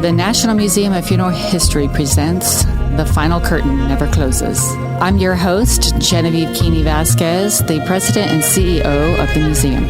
The National Museum of Funeral History presents The Final Curtain Never Closes. I'm your host, Genevieve Vasquez, the president and CEO of the museum.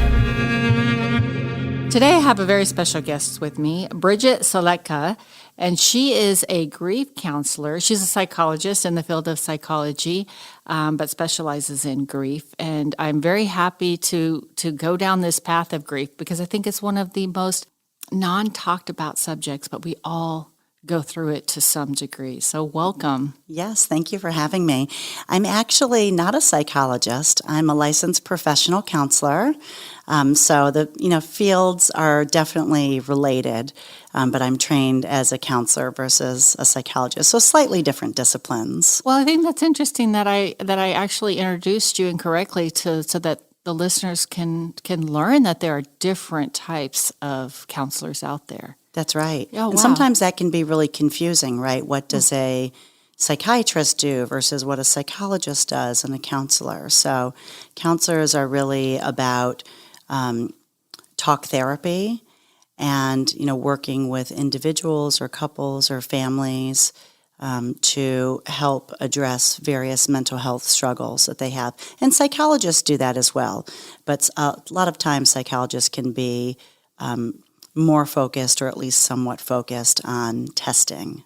Today I have a very special guest with me, Bridget Soletka, and she is a grief counselor. She's a psychologist in the field of psychology, but specializes in grief. And I'm very happy to go down this path of grief because I think it's one of the most non-talked about subjects, but we all go through it to some degree. So welcome. Yes, thank you for having me. I'm actually not a psychologist. I'm a licensed professional counselor. So the fields are definitely related, but I'm trained as a counselor versus a psychologist. So slightly different disciplines. Well, I think that's interesting that I actually introduced you incorrectly so that the listeners can learn that there are different types of counselors out there. That's right. Oh, wow. And sometimes that can be really confusing, right? What does a psychiatrist do versus what a psychologist does and a counselor? So counselors are really about talk therapy and, working with individuals or couples or families to help address various mental health struggles that they have. And psychologists do that as well. But a lot of times psychologists can be more focused or at least somewhat focused on testing,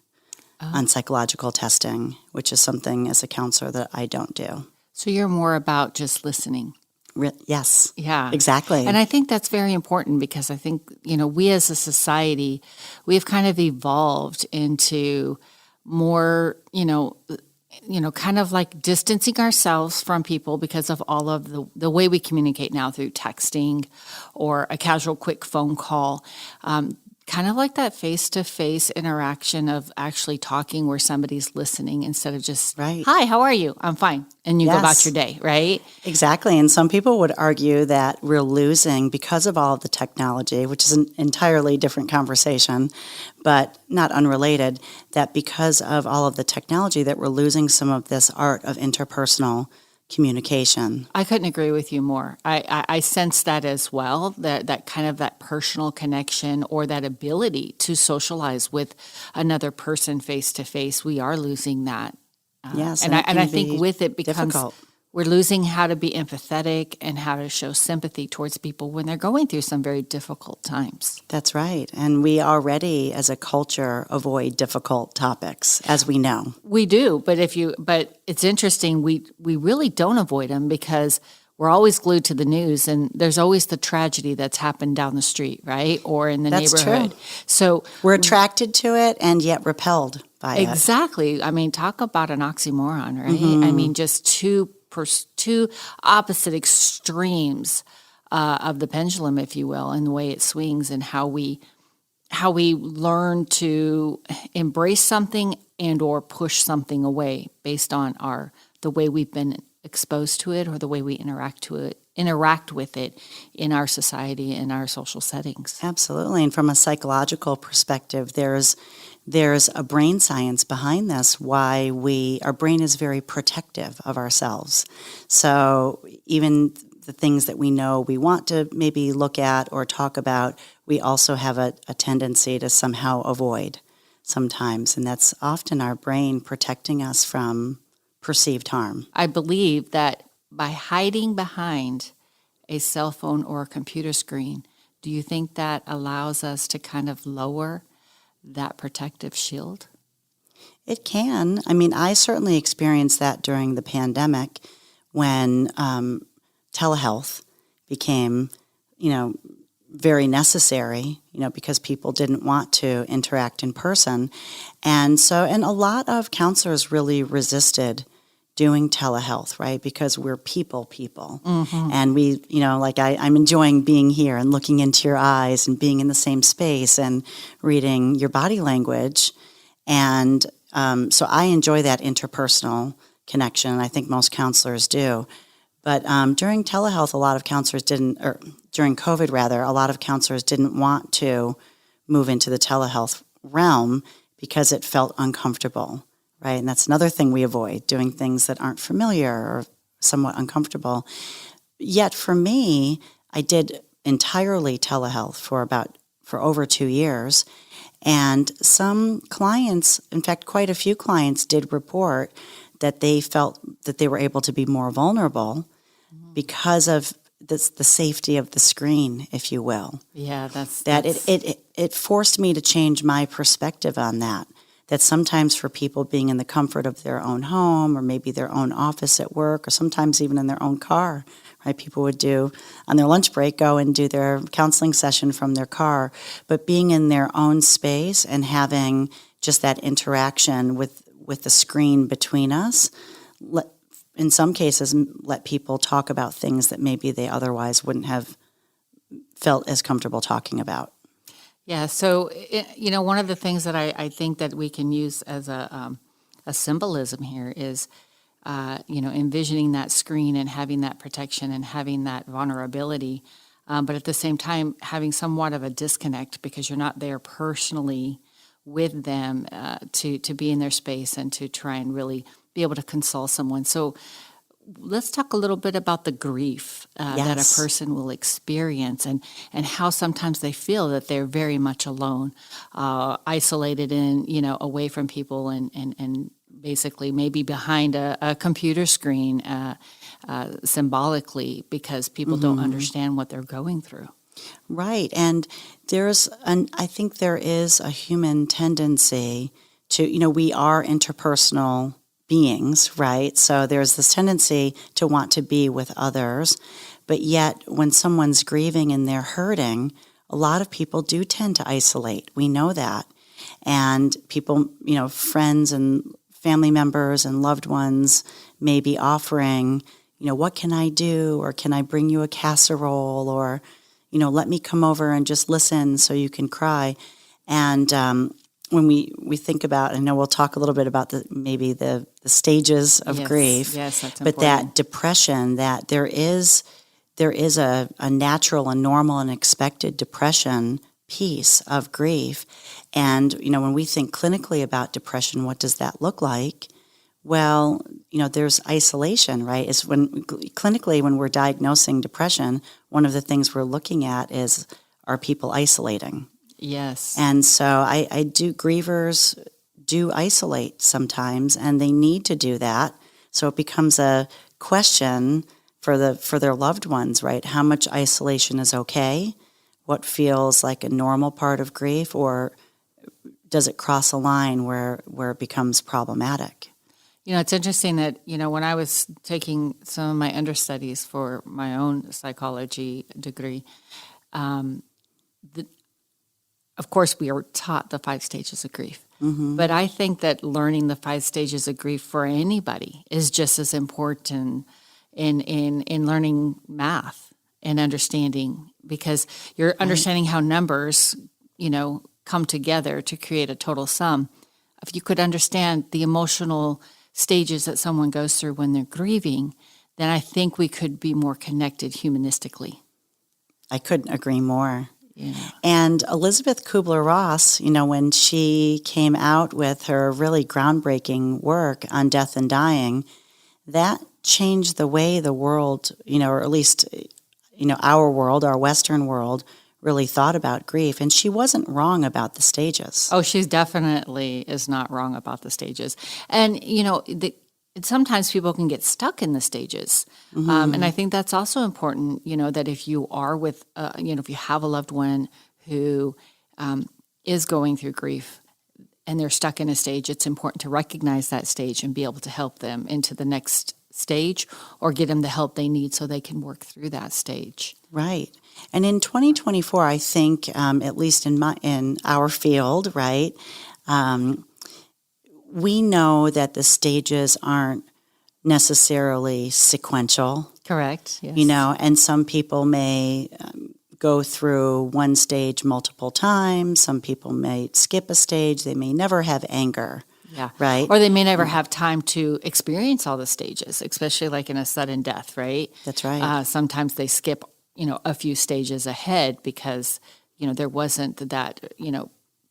on psychological testing, which is something as a counselor that I don't do. So you're more about just listening. Yes. Yeah. Exactly. And I think that's very important because I think, we as a society, we have kind of evolved into more, kind of like distancing ourselves from people because of all of the way we communicate now through texting or a casual quick phone call. Kind of like that face-to-face interaction of actually talking where somebody's listening instead of just, right. Hi, how are you? I'm fine. And you Yes. go about your day, right? Exactly. And some people would argue that we're losing, because of all of the technology, which is an entirely different conversation, but not unrelated, that because of all of the technology that we're losing some of this art of interpersonal communication. I couldn't agree with you more. I sense that as well, that kind of that personal connection or that ability to socialize with another person face to face. We are losing that. Yes, and I think with it becomes difficult. We're losing how to be empathetic and how to show sympathy towards people when they're going through some very difficult times. That's right. And we already, as a culture, avoid difficult topics, as we know. We do, but it's interesting. We really don't avoid them because we're always glued to the news, and there's always the tragedy that's happened down the street, right, or in the neighborhood. True. So we're attracted to it and yet repelled by it. Exactly. I mean, talk about an oxymoron, right? Mm-hmm. I mean, just two opposite extremes of the pendulum, if you will, and the way it swings and how we learn to embrace something and or push something away based on the way we've been exposed to it or the way we interact with it in our society and our social settings. Absolutely. And from a psychological perspective, there's a brain science behind this, why our brain is very protective of ourselves. So even the things that we know we want to maybe look at or talk about, we also have a tendency to somehow avoid sometimes. And that's often our brain protecting us from perceived harm. I believe that by hiding behind a cell phone or a computer screen, do you think that allows us to kind of lower that protective shield? It can. I mean, I certainly experienced that during the pandemic when telehealth became, very necessary, because people didn't want to interact in person. And a lot of counselors really resisted doing telehealth, right? Because we're people. Mm-hmm. And we, I'm enjoying being here and looking into your eyes and being in the same space and reading your body language. And so I enjoy that interpersonal connection. I think most counselors do. But during telehealth, during COVID rather, a lot of counselors didn't want to move into the telehealth realm because it felt uncomfortable. Right, and that's another thing we avoid, doing things that aren't familiar or somewhat uncomfortable. Yet for me, I did entirely telehealth for over 2 years, And some clients, in fact, quite a few clients did report that they felt that they were able to be more vulnerable because of the safety of the screen, if you will. Yeah, It forced me to change my perspective on that. That sometimes for people being in the comfort of their own home or maybe their own office at work or sometimes even in their own car, right? People would do, on their lunch break, go and do their counseling session from their car. But being in their own space and having just that interaction with the screen between us, in some cases, let people talk about things that maybe they otherwise wouldn't have felt as comfortable talking about. Yeah, so one of the things that I think that we can use as a symbolism here is, envisioning that screen and having that protection and having that vulnerability, but at the same time having somewhat of a disconnect because you're not there personally with them to be in their space and to try and really be able to console someone. So let's talk a little bit about the grief that a person will experience and how sometimes they feel that they're very much alone, isolated and, away from people and basically maybe behind a computer screen symbolically because people don't understand what they're going through. Right. And I think there is a human tendency to, we are interpersonal beings, right? So there's this tendency to want to be with others, but yet when someone's grieving and they're hurting, a lot of people do tend to isolate. We know that. And people, friends and family members and loved ones may be offering, what can I do? Or can I bring you a casserole? Or, let me come over and just listen so you can cry. And when we think about, I know we'll talk a little bit about the stages of grief. Yes, that's but important. that depression, that there is a natural and normal and expected depression piece of grief. And, when we think clinically about depression, what does that look like? Well, there's isolation, right? It's clinically, when we're diagnosing depression, one of the things we're looking at is, are people isolating? Yes. And so grievers do isolate sometimes, and they need to do that. So it becomes a question for their loved ones, right? How much isolation is okay? What feels like a normal part of grief, or does it cross a line where it becomes problematic? It's interesting that, when I was taking some of my understudies for my own psychology degree, of course, we are taught the 5 stages of grief. Mm-hmm. But I think that learning the 5 stages of grief for anybody is just as important in learning math and understanding, because you're understanding how numbers, come together to create a total sum. If you could understand the emotional stages that someone goes through when they're grieving, then I think we could be more connected humanistically. I couldn't agree more. Yeah. And Elizabeth Kubler-Ross, when she came out with her really groundbreaking work on death and dying, that changed the way the world, or at least, our world, our Western world, really thought about grief. And she wasn't wrong about the stages. Oh, she definitely is not wrong about the stages. And, sometimes people can get stuck in the stages. Mm-hmm. And I think that's also important, that if you are with, if you have a loved one who is going through grief and they're stuck in a stage, it's important to recognize that stage and be able to help them into the next stage or get them the help they need so they can work through that stage. Right. And in 2024, I think, at least in our field, right, we know that the stages aren't necessarily sequential. Correct. Yes. And some people may go through one stage multiple times. Some people may skip a stage. They may never have anger. Yeah. Right. Or they may never have time to experience all the stages, especially like in a sudden death, right? That's right. Sometimes they skip, a few stages ahead because, there wasn't that,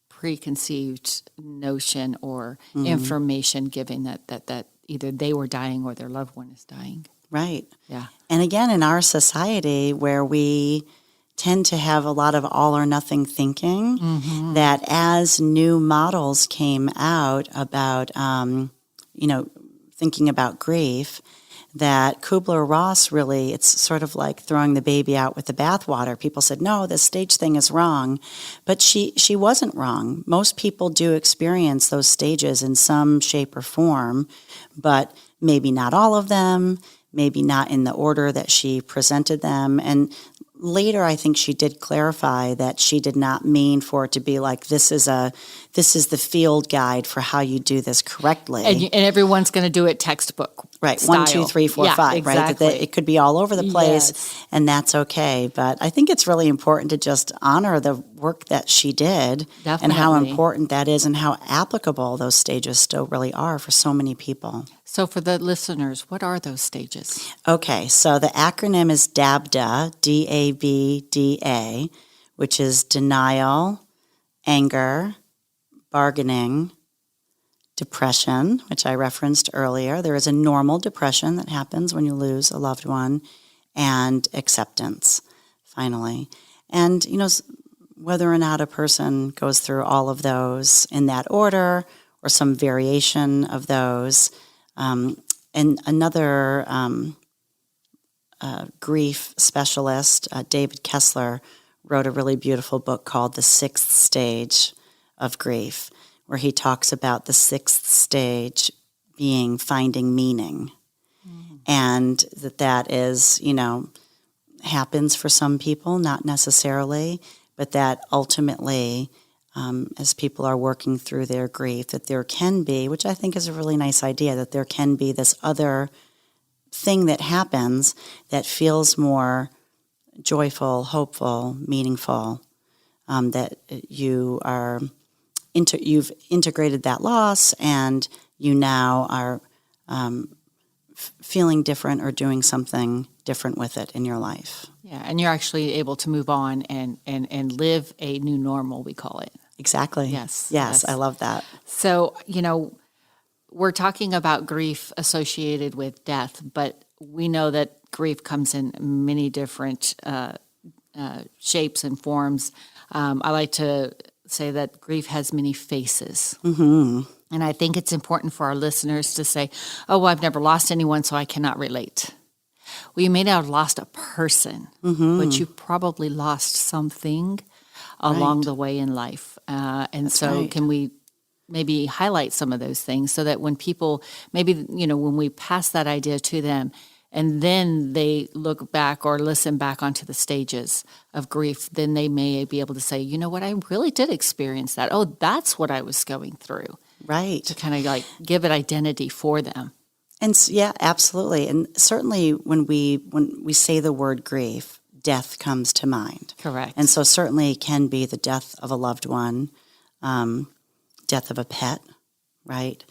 preconceived notion or information given that either they were dying or their loved one is dying. Right. Yeah. And again, in our society where we tend to have a lot of all or nothing thinking, that as new models came out about, thinking about grief, that Kubler-Ross really, it's sort of like throwing the baby out with the bathwater. People said, no, this stage thing is wrong. But she wasn't wrong. Most people do experience those stages in some shape or form, but maybe not all of them, maybe not in the order that she presented them. And later, I think she did clarify that she did not mean for it to be like, this is the field guide for how you do this correctly. And everyone's going to do it textbook. Right, style. 1, 2, 3, 4, 5, exactly. right? That it could be all over the place, Yes. and that's okay. But I think it's really important to just honor the work that she did and how Definitely. important that is and how applicable those stages still really are for so many people. So for the listeners, what are those stages? Okay, so the acronym is DABDA, D-A-B-D-A, which is denial, anger, bargaining, depression, which I referenced earlier. There is a normal depression that happens when you lose a loved one, and acceptance, finally. And, whether or not a person goes through all of those in that order or some variation of those. And another grief specialist, David Kessler, wrote a really beautiful book called The Sixth Stage of Grief, where he talks about the sixth stage being finding meaning. And that is, happens for some people, not necessarily, but that ultimately, as people are working through their grief, that there can be, which I think is a really nice idea, that there can be this other thing that happens that feels more joyful, hopeful, meaningful, that you are you've integrated that loss, and you now are feeling different or doing something different with it in your life. Yeah, and you're actually able to move on and live a new normal, we call it. Exactly. Yes. I love that. So, we're talking about grief associated with death, but we know that grief comes in many different shapes and forms. I like to say that grief has many faces. Mm-hmm. And I think it's important for our listeners to say, oh, well, I've never lost anyone, so I cannot relate. Well, you may not have lost a person, but you probably lost something along the way in life. Can we maybe highlight some of those things so that when people, maybe, when we pass that idea to them, and then they look back or listen back onto the stages of grief, then they may be able to say, you know what, I really did experience that. Oh, that's what I was going through. Right. To kind of give it identity for them. And yeah, absolutely. And certainly when we say the word grief, death comes to mind. Correct. And so certainly it can be the death of a loved one, death of a pet, right?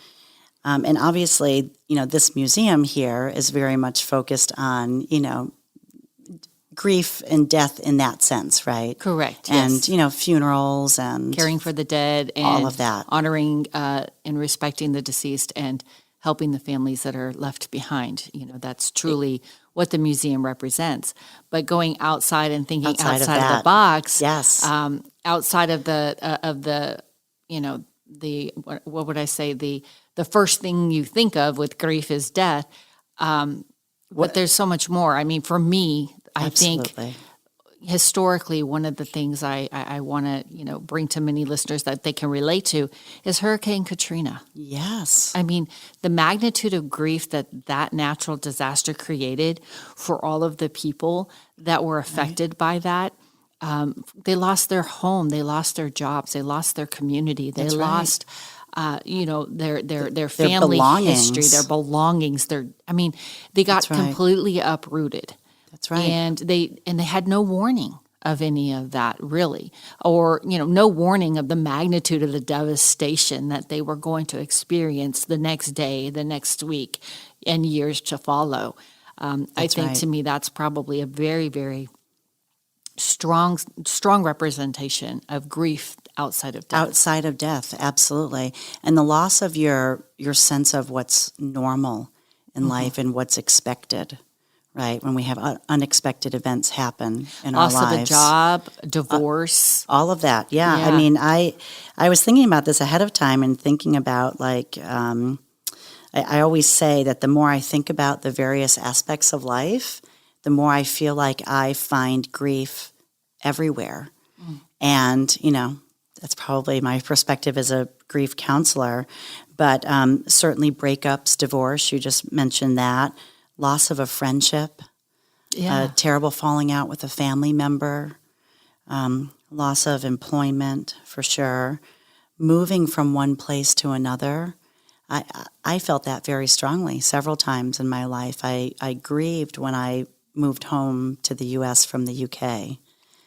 And obviously, this museum here is very much focused on, grief and death in that sense, right? Correct. And, yes. Funerals and Caring for the dead and all of that. Honoring and respecting the deceased and helping the families that are left behind. That's truly what the museum represents. But going outside and thinking outside of the box, yes, outside of the what would I say, the first thing you think of with grief is death. But there's so much more. I mean, for me, I think historically, one of the things I want to, bring to many listeners that they can relate to is Hurricane Katrina. Yes. I mean, the magnitude of grief that natural disaster created for all of the people that were affected by that. They lost their home, they lost their jobs, they lost their community, they lost, their family history, their belongings. They got completely uprooted. That's right. And they had no warning of any of that, really, or no warning of the magnitude of the devastation that they were going to experience the next day, the next week, and years to follow. I think to me that's probably a very, very strong representation of grief outside of death. Outside of death, absolutely. And the loss of your sense of what's normal in life and what's expected, right? When we have unexpected events happen in Loss our lives. of a job, divorce. All of that, yeah. I mean, I was thinking about this ahead of time and thinking about I always say that the more I think about the various aspects of life, the more I feel like I find grief everywhere. And, that's probably my perspective as a grief counselor. But certainly breakups, divorce, you just mentioned that, loss of a friendship, a terrible falling out with a family member, loss of employment for sure, moving from one place to another. I felt that very strongly several times in my life. I grieved when I moved home to the U.S. from the U.K.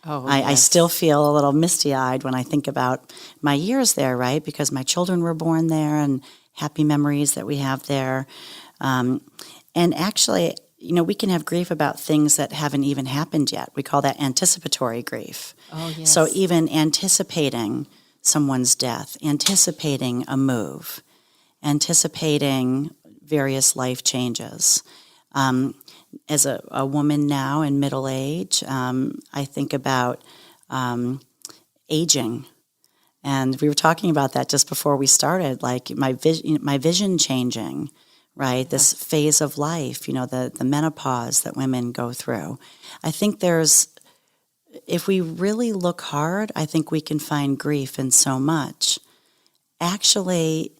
I still feel a little misty-eyed when I think about my years there, right? Because my children were born there and happy memories that we have there. And actually, we can have grief about things that haven't even happened yet. We call that anticipatory grief. Oh, yes. So even anticipating someone's death, anticipating a move, anticipating various life changes. As a woman now in middle age, I think about aging. And we were talking about that just before we started, like my vision changing, right? This phase of life, the menopause that women go through. I think if we really look hard, I think we can find grief in so much. Actually,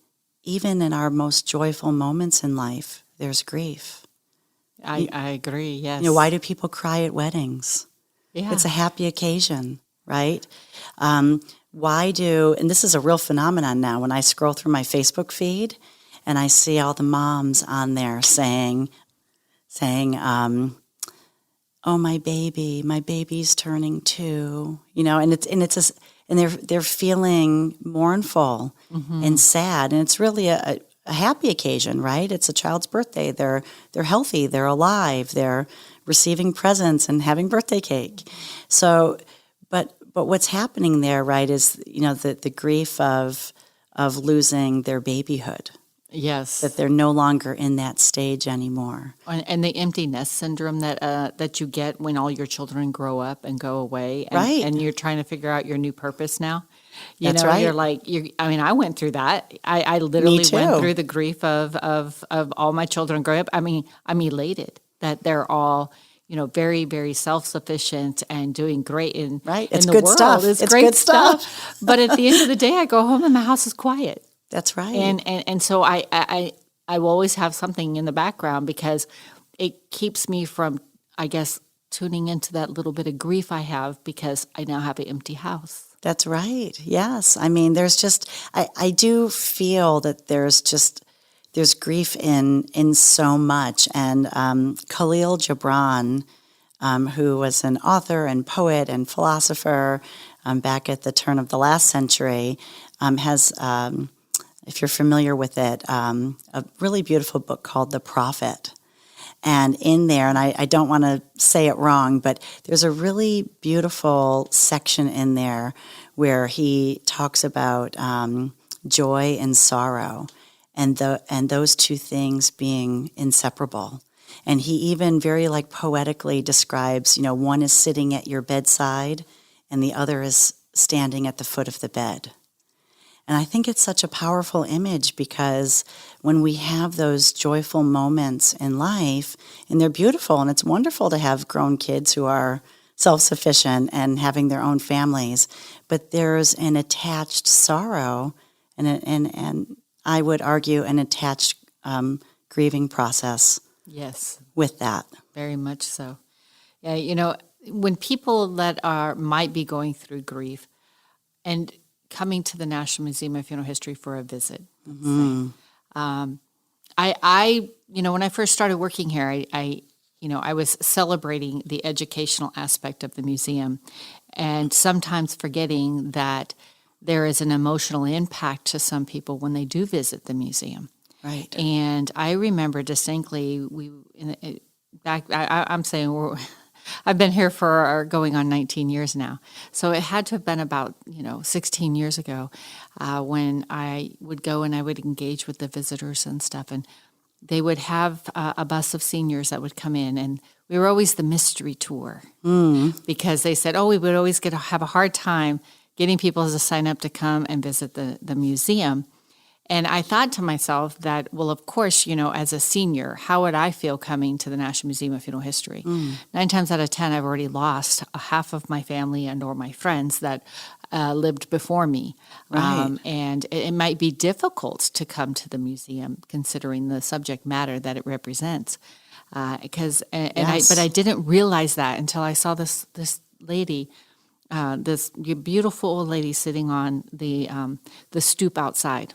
even in our most joyful moments in life, there's grief. I agree, yes. Why do people cry at weddings? Yeah. It's a happy occasion, right? And this is a real phenomenon now, when I scroll through my Facebook feed and I see all the moms on there saying, oh, my baby's turning 2, and they're feeling mournful and sad, and it's really a happy occasion, right? It's a child's birthday. They're healthy. They're alive. They're receiving presents and having birthday cake. So, but what's happening there, right, is the grief of losing their babyhood. Yes, that they're no longer in that stage anymore. And the empty nest syndrome that you get when all your children grow up and go away, and, right? And you're trying to figure out your new purpose now. That's right. You're like, I went through that. I literally went through the grief of all my children growing up. I'm elated that they're all, very, very self-sufficient and doing great in It's the good world. stuff. It's great good stuff. But at the end of the day, I go home and my house is quiet. That's right. And so I will always have something in the background because it keeps me from, I guess, tuning into that little bit of grief I have because I now have an empty house. That's right. Yes. There's just, I do feel that there's grief in so much. And Khalil Gibran, who was an author and poet and philosopher back at the turn of the last century, has, if you're familiar with it, a really beautiful book called The Prophet. And in there, and I don't want to say it wrong, but there's a really beautiful section in there where he talks about joy and sorrow, and those two things being inseparable. And he even very poetically describes, one is sitting at your bedside, and the other is standing at the foot of the bed. And I think it's such a powerful image because when we have those joyful moments in life, and they're beautiful, and it's wonderful to have grown kids who are self-sufficient and having their own families, but there's an attached sorrow and I would argue an attached grieving process. Yes. With that. Very much so. Yeah, when people that might be going through grief and coming to the National Museum of Funeral History for a visit. Mm-hmm. I when I first started working here, I was celebrating the educational aspect of the museum and sometimes forgetting that there is an emotional impact to some people when they do visit the museum. Right. And I remember distinctly, I'm saying I've been here for going on 19 years now. So it had to have been about, 16 years ago when I would go and I would engage with the visitors and stuff. And they would have a bus of seniors that would come in, and we were always the mystery tour because they said, we would always have a hard time getting people to sign up to come and visit the museum. And I thought to myself that, well, of course, as a senior, how would I feel coming to the National Museum of Funeral History? 9 times out of 10, I've already lost half of my family and or my friends that lived before me. Right. And it might be difficult to come to the museum considering the subject matter that it represents. But I didn't realize that until I saw this lady, this beautiful old lady sitting on the stoop outside.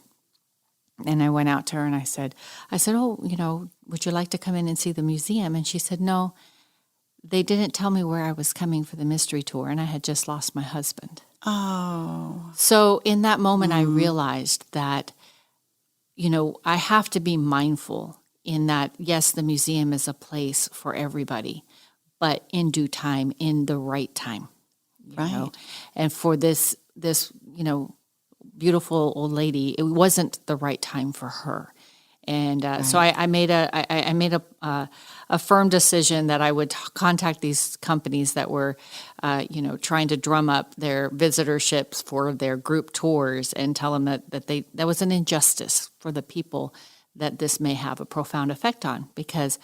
And I went out to her and I said, would you like to come in and see the museum? And she said, no, they didn't tell me where I was coming for the mystery tour, and I had just lost my husband. Oh. So in that moment, I realized that, I have to be mindful in that, yes, the museum is a place for everybody, but in due time, in the right time. Right. And for this, beautiful old lady, it wasn't the right time for her. And so I made a firm decision that I would contact these companies that were, trying to drum up their visitorships for their group tours and tell them that was an injustice for the people that this may have a profound effect on, because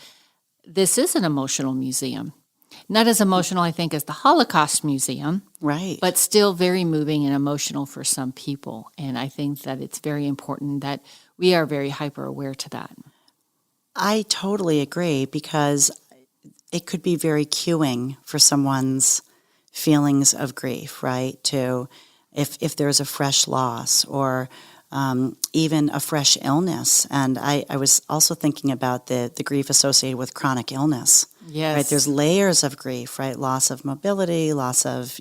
this is an emotional museum. Not as emotional, I think, as the Holocaust Museum, Right. but still very moving and emotional for some people. And I think that it's very important that we are very hyper aware to that. I totally agree, because it could be very cueing for someone's feelings of grief, right? If there's a fresh loss or even a fresh illness. And I was also thinking about the grief associated with chronic illness. Yes. Right. There's layers of grief, right? Loss of mobility, loss of,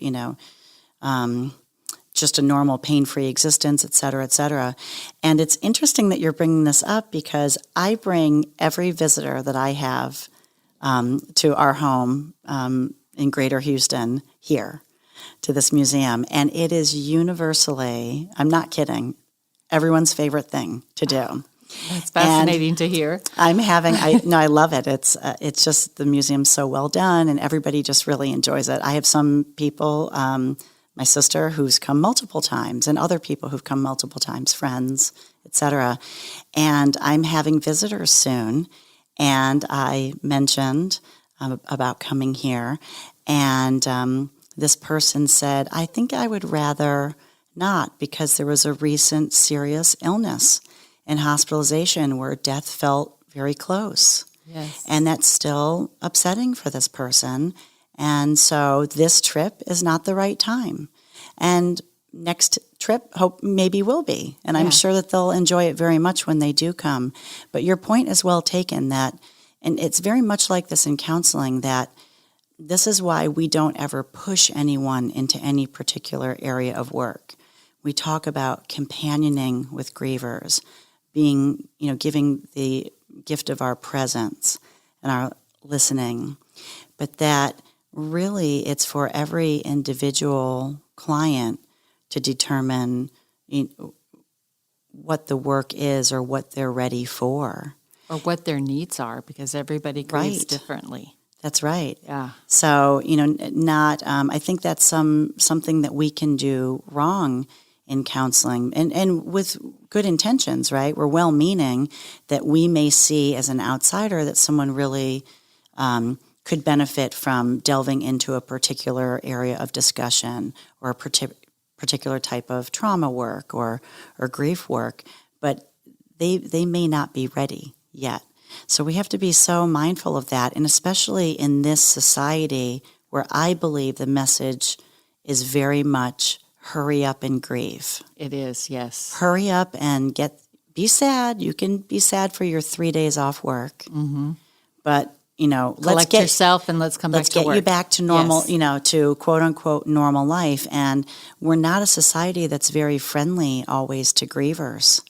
just a normal pain-free existence, et cetera, et cetera. And it's interesting that you're bringing this up, because I bring every visitor that I have to our home in Greater Houston here to this museum. And it is universally, I'm not kidding, everyone's favorite thing to do. It's fascinating to hear. I love it. It's just, the museum's so well done, and everybody just really enjoys it. I have some people, my sister who's come multiple times, and other people who've come multiple times, friends, etc. And I'm having visitors soon, and I mentioned about coming here, and this person said, I think I would rather not, because there was a recent serious illness and hospitalization where death felt very close. Yes. And that's still upsetting for this person. And so this trip is not the right time. And next trip maybe will be. And I'm sure that they'll enjoy it very much when they do come. But your point is well taken, that, and it's very much like this in counseling, that this is why we don't ever push anyone into any particular area of work. We talk about companioning with grievers, being, giving the gift of our presence and our listening, but that really it's for every individual client to determine what the work is or what they're ready for. Or what their needs are, because everybody grieves Right. differently. That's right. Yeah. So, I think that's something that we can do wrong in counseling, and with good intentions, right? We're well-meaning, that we may see as an outsider that someone really could benefit from delving into a particular area of discussion, or a particular type of trauma work or grief work, but they may not be ready yet. So we have to be so mindful of that, and especially in this society where I believe the message is very much hurry up and grieve. It is, yes. Hurry up and be sad. You can be sad for your 3 days off work. Mm-hmm. But, Collect yourself and let's come back to work. Let's get you back to normal, Yes. To quote unquote normal life. And we're not a society that's very friendly always to grievers.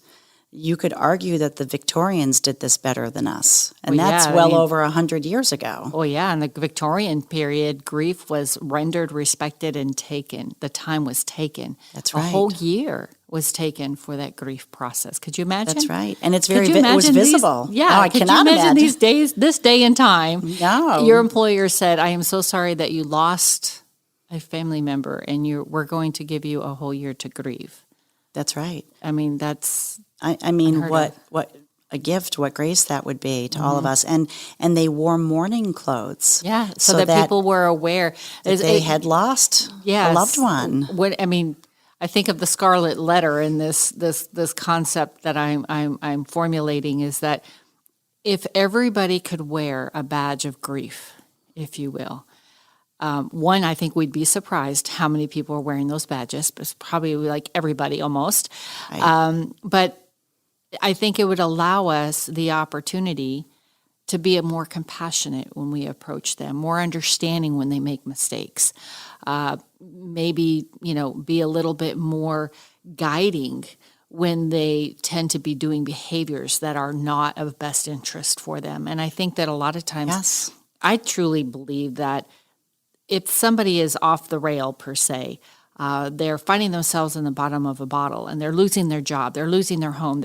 You could argue that the Victorians did this better than us. And that's over 100 years ago. Oh, yeah. In the Victorian period, grief was rendered, respected, and taken. The time was taken. That's right. A whole year was taken for that grief process. Could you imagine? That's right. And it's Could very, you it was imagine visible. These, yeah. Oh, I could cannot you imagine imagine. these days, this day and time? No. Your employer said, I am so sorry that you lost a family member and we're going to give you a whole year to grieve. That's right. I mean, that's I mean, unheard what a gift, what grace that would be to all of us. And they wore mourning clothes. Yeah, so that people were aware that they had lost a loved one. I think of the scarlet letter in this concept that I'm formulating is that if everybody could wear a badge of grief, if you will, one, I think we'd be surprised how many people are wearing those badges. It's probably like everybody almost. Right. But I think it would allow us the opportunity to be more compassionate when we approach them, more understanding when they make mistakes, maybe, be a little bit more guiding when they tend to be doing behaviors that are not of best interest for them. And I think that a lot of times, Yes. I truly believe that if somebody is off the rail per se, they're finding themselves in the bottom of a bottle and they're losing their job, they're losing their home,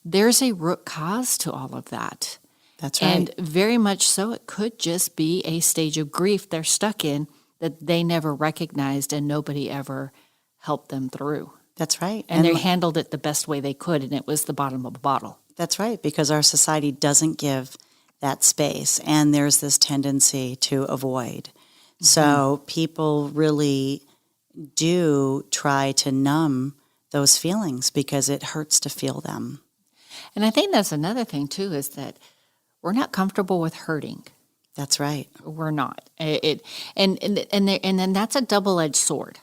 there's a root cause to all of that. That's right. And very much so, it could just be a stage of grief they're stuck in that they never recognized and nobody ever helped them through. That's right. And they handled it the best way they could, and it was the bottom of a bottle. That's right, because our society doesn't give that space, and there's this tendency to avoid. Mm-hmm. So people really do try to numb those feelings because it hurts to feel them. And I think that's another thing, too, is that we're not comfortable with hurting. That's right. We're not. And then that's a double-edged sword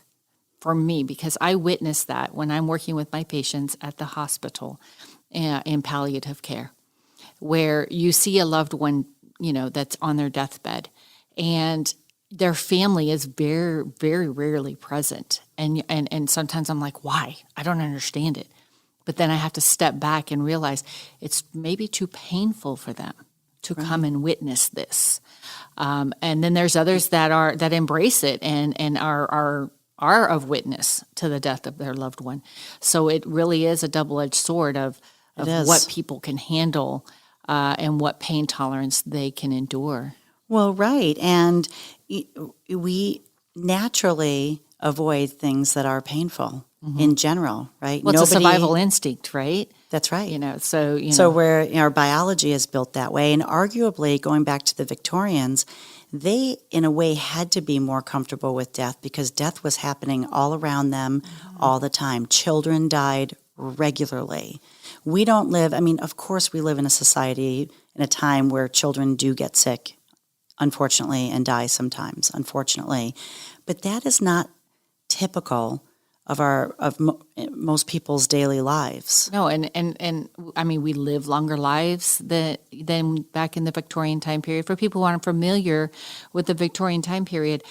for me, because I witness that when I'm working with my patients at the hospital in palliative care, where you see a loved one, that's on their deathbed, and their family is very, very rarely present. And sometimes I'm like, why? I don't understand it. But then I have to step back and realize it's maybe too painful for them to come and witness this. And then there's others that embrace it and are of witness to the death of their loved one. So it really is a double-edged sword of what people can handle and what pain tolerance they can endure. Well, right. And we naturally avoid things that are painful in general, right? Well, it's a survival instinct, right? That's right. So where our biology is built that way, and arguably going back to the Victorians, they in a way had to be more comfortable with death because death was happening all around them all the time. Children died regularly. We don't live, of course we live in a society in a time where children do get sick, unfortunately, and die sometimes, unfortunately. But that is not typical of most people's daily lives. No, and we live longer lives than back in the Victorian time period. For people who aren't familiar with the Victorian time period,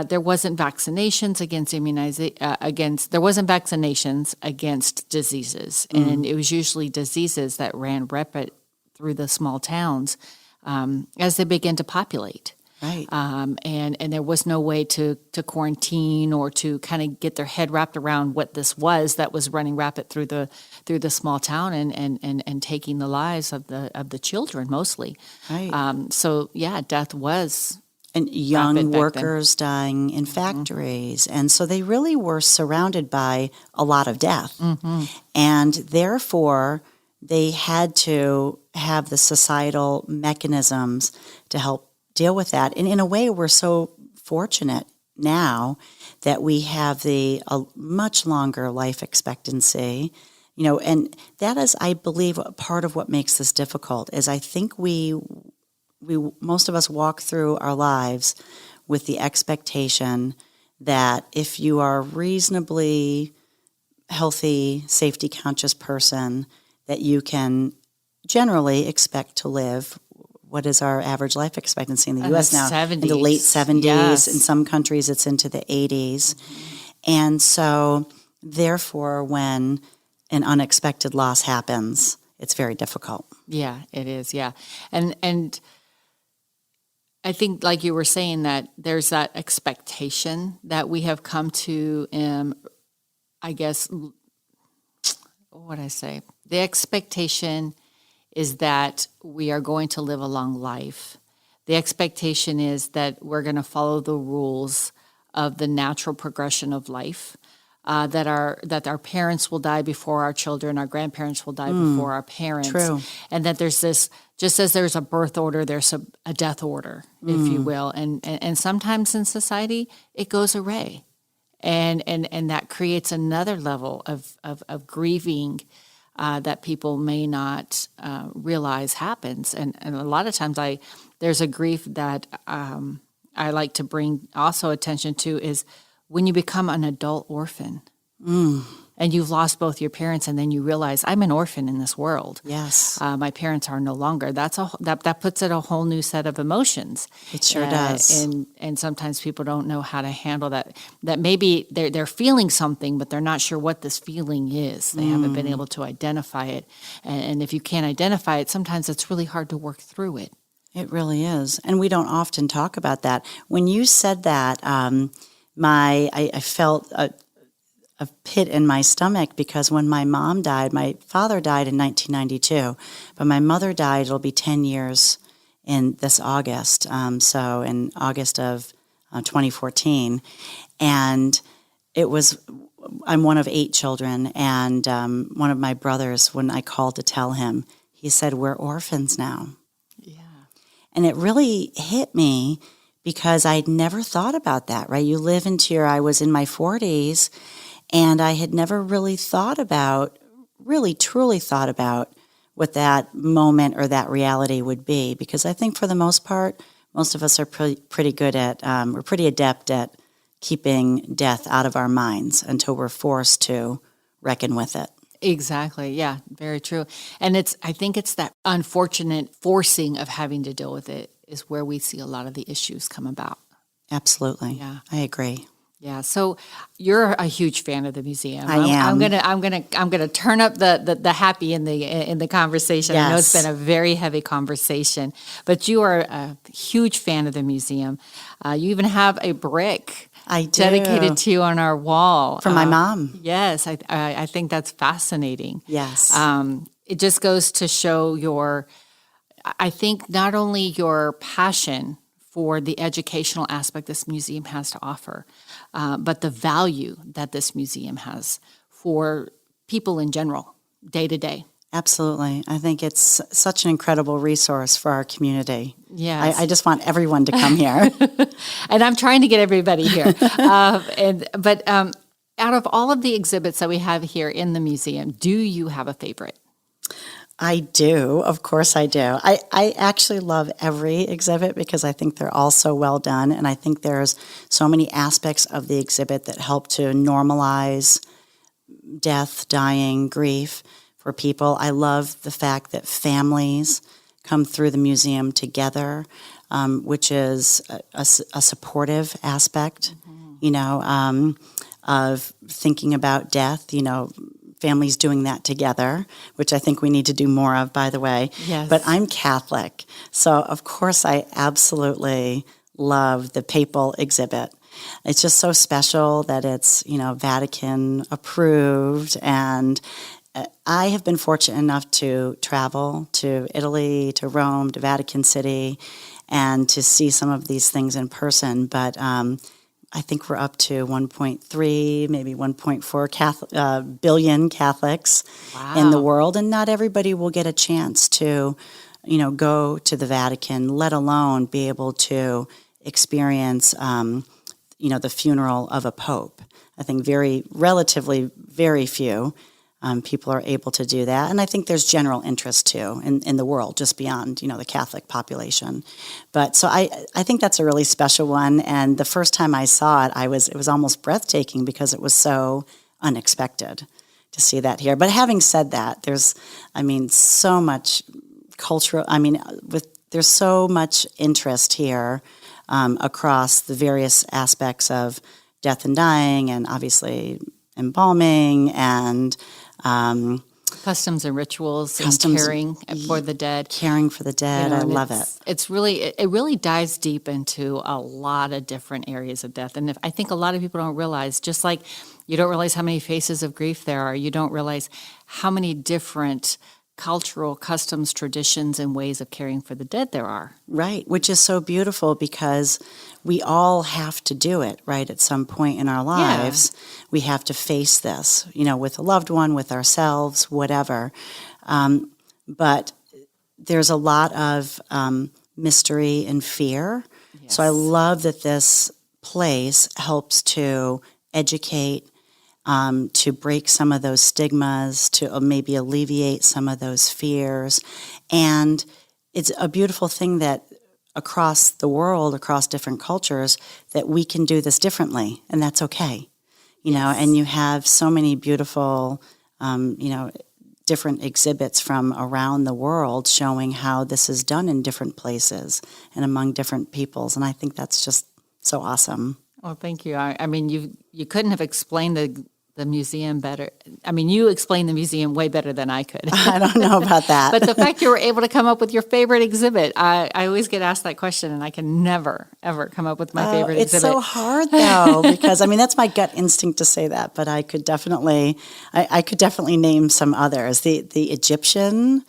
there wasn't vaccinations there wasn't vaccinations against diseases, and it was usually diseases that ran rapid through the small towns as they began to populate. Right. And there was no way to quarantine or to kind of get their head wrapped around what this was that was running rapid through the small town and taking the lives of the children mostly. Right. Death was and young workers dying in factories. And so they really were surrounded by a lot of death. Mm-hmm. And therefore they had to have the societal mechanisms to help deal with that. And in a way, we're so fortunate now that we have a much longer life expectancy, and that is, I believe, part of what makes this difficult is I think we most of us walk through our lives with the expectation that if you are a reasonably healthy, safety-conscious person, that you can generally expect to live. What is our average life expectancy in the U.S. now? 70s. In the late 70s. Yes. In some countries, it's into the 80s. And so, therefore, when an unexpected loss happens, it's very difficult. Yeah, it is. Yeah. And I think, like you were saying, that there's that expectation that we have come to, what I say, the expectation is that we are going to live a long life. The expectation is that we're going to follow the rules of the natural progression of life. That our parents will die before our children, our grandparents will die before our parents, True. and that there's this, just as there's a birth order, there's a death order, if you will, and sometimes in society it goes awry, and that creates another level of grieving that people may not realize happens, and a lot of times there's a grief that I like to bring also attention to is when you become an adult orphan and you've lost both your parents, and then you realize I'm an orphan in this world. Yes. My parents are no longer. That puts it a whole new set of emotions. It sure does. And sometimes people don't know how to handle that. That maybe they're feeling something, but they're not sure what this feeling is. They haven't been able to identify it. And if you can't identify it, sometimes it's really hard to work through it. It really is. And we don't often talk about that. When you said that, I felt a pit in my stomach because when my mom died, my father died in 1992, but my mother died, it'll be 10 years in this August, so in August of 2014. And I'm one of 8 children, and one of my brothers, when I called to tell him, he said, "We're orphans now." Yeah. And it really hit me because I'd never thought about that, right? You live I was in my 40s, and I had never really truly thought about what that moment or that reality would be. Because I think for the most part, most of us are pretty good at, we're pretty adept at keeping death out of our minds until we're forced to reckon with it. Exactly. Yeah, very true. And I think it's that unfortunate forcing of having to deal with it is where we see a lot of the issues come about. Absolutely. Yeah. I agree. Yeah. So you're a huge fan of the museum. I am. I'm gonna turn up the happy in the conversation. Yes. I know it's been a very heavy conversation, but you are a huge fan of the museum. You even have a brick I do. dedicated to you on our wall From my mom. Yes, I think that's fascinating. Yes. It just goes to show I think not only your passion for the educational aspect this museum has to offer, but the value that this museum has for people in general, day to day. Absolutely. I think it's such an incredible resource for our community. Yes. I just want everyone to come here. And I'm trying to get everybody here. But out of all of the exhibits that we have here in the museum, do you have a favorite? I do. Of course I do. I actually love every exhibit because I think they're all so well done. And I think there's so many aspects of the exhibit that help to normalize death, dying, grief for people. I love the fact that families come through the museum together, which is a supportive aspect, of thinking about death, families doing that together, which I think we need to do more of, by the way. Yes. But I'm Catholic, so of course I absolutely love the papal exhibit. It's just so special that it's, Vatican approved, and I have been fortunate enough to travel to Italy, to Rome, to Vatican City, and to see some of these things in person. But I think we're up to 1.3, maybe 1.4 billion Catholics in the world, and not everybody will get a chance to, go to the Vatican, let alone be able to experience, the funeral of a pope. I think relatively very few people are able to do that. And I think there's general interest, too, in the world, just beyond, the Catholic population. But so I think that's a really special one. And the first time I saw it, it was almost breathtaking because it was so unexpected to see that here. But having said that, there's so much cultural, there's so much interest here across the various aspects of death and dying, and obviously embalming, and customs and rituals, and caring for the dead. Caring for the dead, I love it. It really dives deep into a lot of different areas of death. And I think a lot of people don't realize, just like You don't realize how many faces of grief there are. You don't realize how many different cultural customs, traditions, and ways of caring for the dead there are. Right, which is so beautiful because we all have to do it, right? At some point in our lives, we have to face this, with a loved one, with ourselves, whatever. But there's a lot of mystery and fear. Yes. So I love that this place helps to educate, to break some of those stigmas, to maybe alleviate some of those fears. And it's a beautiful thing that across the world, across different cultures, that we can do this differently, and that's okay. And you have so many beautiful, different exhibits from around the world showing how this is done in different places and among different peoples, and I think that's just so awesome. Well, thank you. I mean, you couldn't have explained the museum better. I mean, you explained the museum way better than I could. I don't know about that. But the fact you were able to come up with your favorite exhibit, I always get asked that question, and I can never, ever come up with my favorite it's exhibit. so hard, though, because, that's my gut instinct to say that, but I could definitely name some others. The Egyptian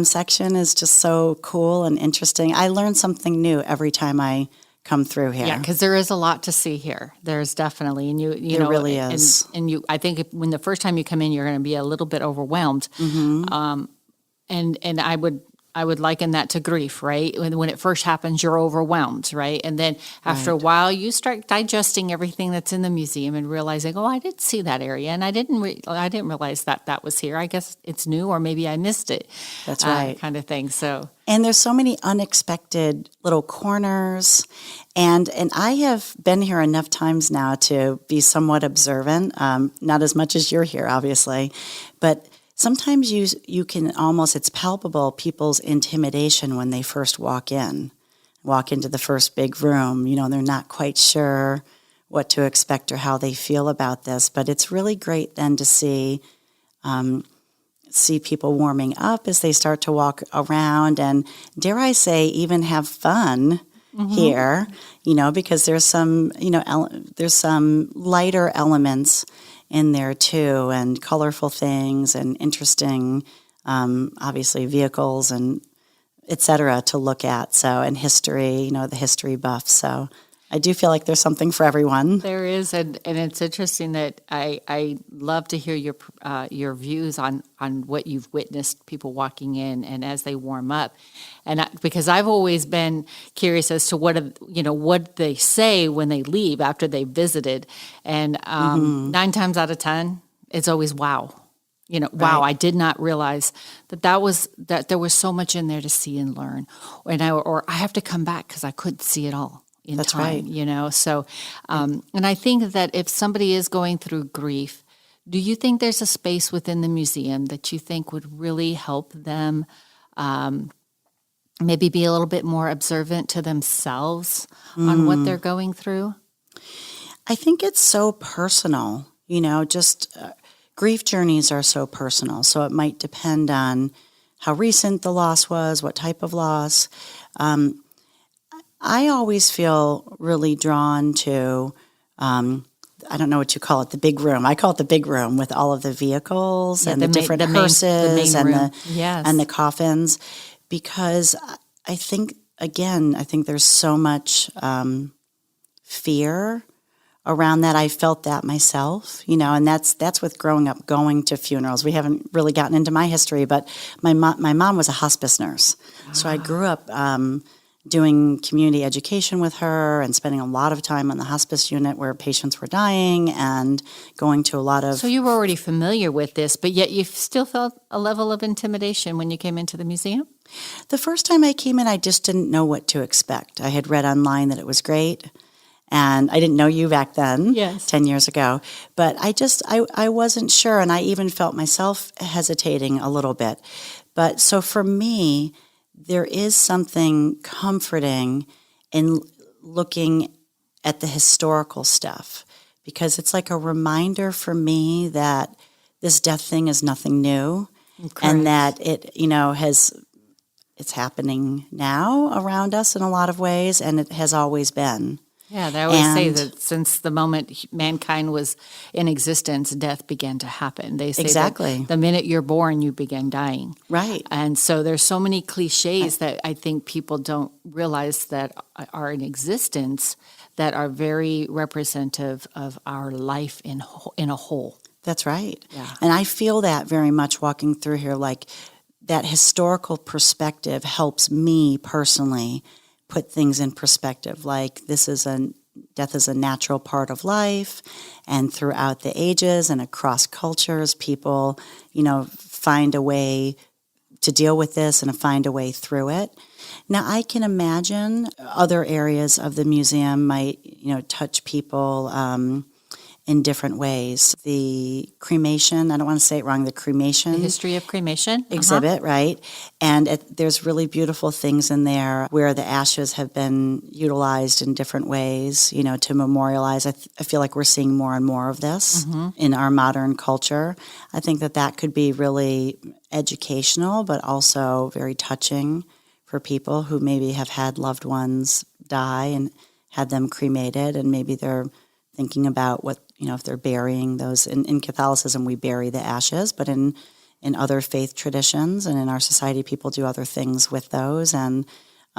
section is just so cool and interesting. I learn something new every time I come through here. Yeah, because there is a lot to see here. There's definitely, and you There know, really is. And you, I think when the first time you come in, you're going to be a little bit overwhelmed. Mm-hmm. And I would liken that to grief, right? When it first happens, you're overwhelmed, right? And then after a while, you start digesting everything that's in the museum and realizing, oh, I did see that area, and I didn't realize that was here. I guess it's new, or maybe I missed it. That's right. Kind of thing. So. And there's so many unexpected little corners. And I have been here enough times now to be somewhat observant, not as much as you're here, obviously. But sometimes you can almost, it's palpable, people's intimidation when they first walk into the first big room. They're not quite sure what to expect or how they feel about this. But it's really great then to see people warming up as they start to walk around and, dare I say, even have fun here, because there's some, there's some lighter elements in there too, and colorful things and interesting, obviously, vehicles and et cetera to look at. So, and history, the history buff. So I do feel like there's something for everyone. There is, and it's interesting that I love to hear your views on what you've witnessed people walking in and as they warm up, and because I've always been curious as to what they say when they leave after they visited, and 9 times out of 10 it's always wow. Wow, I did not realize that there was so much in there to see and learn, or I have to come back because I couldn't see it all. That's time, right. So, and I think that if somebody is going through grief, do you think there's a space within the museum that you think would really help them maybe be a little bit more observant to themselves on what they're going through? I think it's so personal, just grief journeys are so personal. So it might depend on how recent the loss was, what type of loss. I always feel really drawn to, I don't know what you call it, the big room. I call it the big room with all of the vehicles and the different hearses and the coffins, because I think there's so much fear around that. I felt that myself, and that's with growing up going to funerals. We haven't really gotten into my history, but my mom was a hospice nurse, so I grew up doing community education with her and spending a lot of time on the hospice unit where patients were dying and going to a lot of... So you were already familiar with this, but yet you still felt a level of intimidation when you came into the museum? The first time I came in, I just didn't know what to expect. I had read online that it was great, and I didn't know you back then, 10 years ago, but I wasn't sure, and I even felt myself hesitating a little bit. But so for me, there is something comforting in looking at the historical stuff, because it's like a reminder for me that this death thing is nothing new. Correct. And that it, it's happening now around us in a lot of ways, and it has always been. Yeah, they always say And- that since the moment mankind was in existence, death began to happen. They say Exactly. that the minute you're born, you begin dying. Right. And so there's so many cliches that I think people don't realize that are in existence that are very representative of our life in a whole. That's right. Yeah. And I feel that very much walking through here, like that historical perspective helps me personally put things in perspective. Like death is a natural part of life, and throughout the ages and across cultures, people, find a way to deal with this and find a way through it. Now, I can imagine other areas of the museum might, touch people in different ways. The cremation, I don't want to say it wrong, the cremation The history of cremation. exhibit, right? And there's really beautiful things in there where the ashes have been utilized in different ways, to memorialize. I feel like we're seeing more and more of this in our modern culture. I think that could be really educational, but also very touching for people who maybe have had loved ones die and had them cremated, and maybe they're thinking about what, if they're burying those. In Catholicism, we bury the ashes, but in other faith traditions and in our society, people do other things with those. And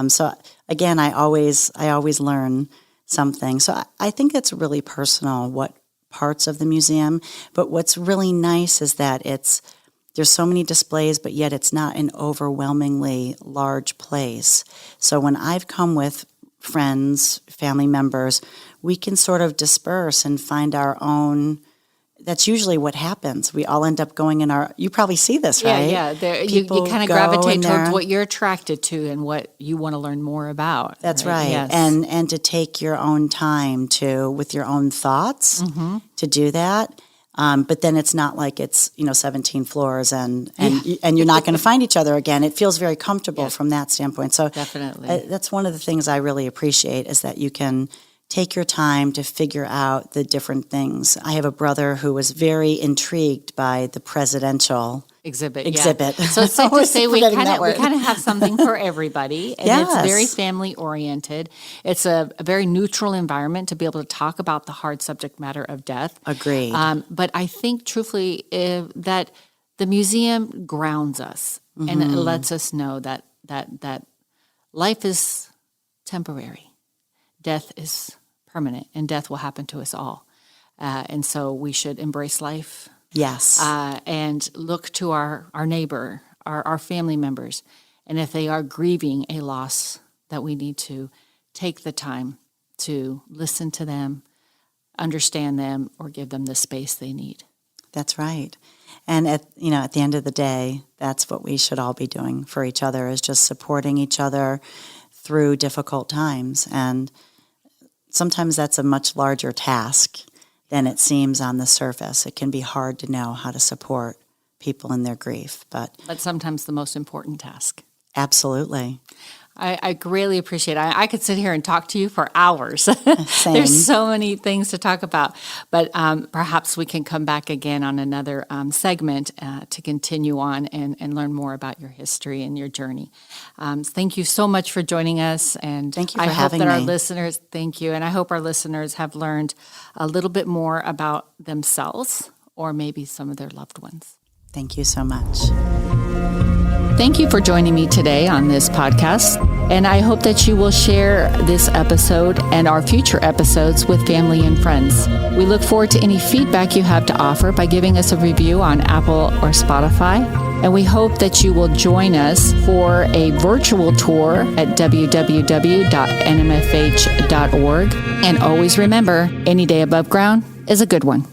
so, again, I always learn something. So I think it's really personal what parts of the museum. But what's really nice is that there's so many displays, but yet it's not an overwhelmingly large place. So when I've come with friends, family members, we can sort of disperse and find our own. That's usually what happens. We all end up going in you probably see this, right? Yeah. You kind of go gravitate in towards there. what you're attracted to and what you want to learn more about. That's right. Yes. And to take your own time with your own thoughts to do that. But then it's not like it's 17 floors and you're not going to find each other again. It feels very comfortable from that standpoint. So Definitely. That's one of the things I really appreciate is that you can take your time to figure out the different things. I have a brother who was very intrigued by the presidential exhibit. Yeah. So it's safe to say we Forgetting kind that word. of have something for everybody, and Yes. it's very family oriented. It's a very neutral environment to be able to talk about the hard subject matter of death. Agreed. But I think truthfully that the museum grounds us and it lets us know that life is temporary, death is permanent, and death will happen to us all. And so we should embrace life. Yes. And look to our neighbor, our family members. And if they are grieving a loss, that we need to take the time to listen to them, understand them, or give them the space they need. That's right. And at the end of the day, that's what we should all be doing for each other, is just supporting each other through difficult times. And sometimes that's a much larger task than it seems on the surface. It can be hard to know how to support people in their grief, but sometimes the most important task. absolutely. I greatly appreciate it. I could sit here and talk to you for hours. Same. There's so many things to talk about, but perhaps we can come back again on another segment to continue on and learn more about your history and your journey. Thank you so much for joining us, and Thank you for I hope having that our me. listeners, thank you, and I hope our listeners have learned a little bit more about themselves or maybe some of their loved ones. Thank you so much. Thank you for joining me today on this podcast, and I hope that you will share this episode and our future episodes with family and friends. We look forward to any feedback you have to offer by giving us a review on Apple or Spotify, and we hope that you will join us for a virtual tour at www.nmfh.org. And always remember, any day above ground is a good one.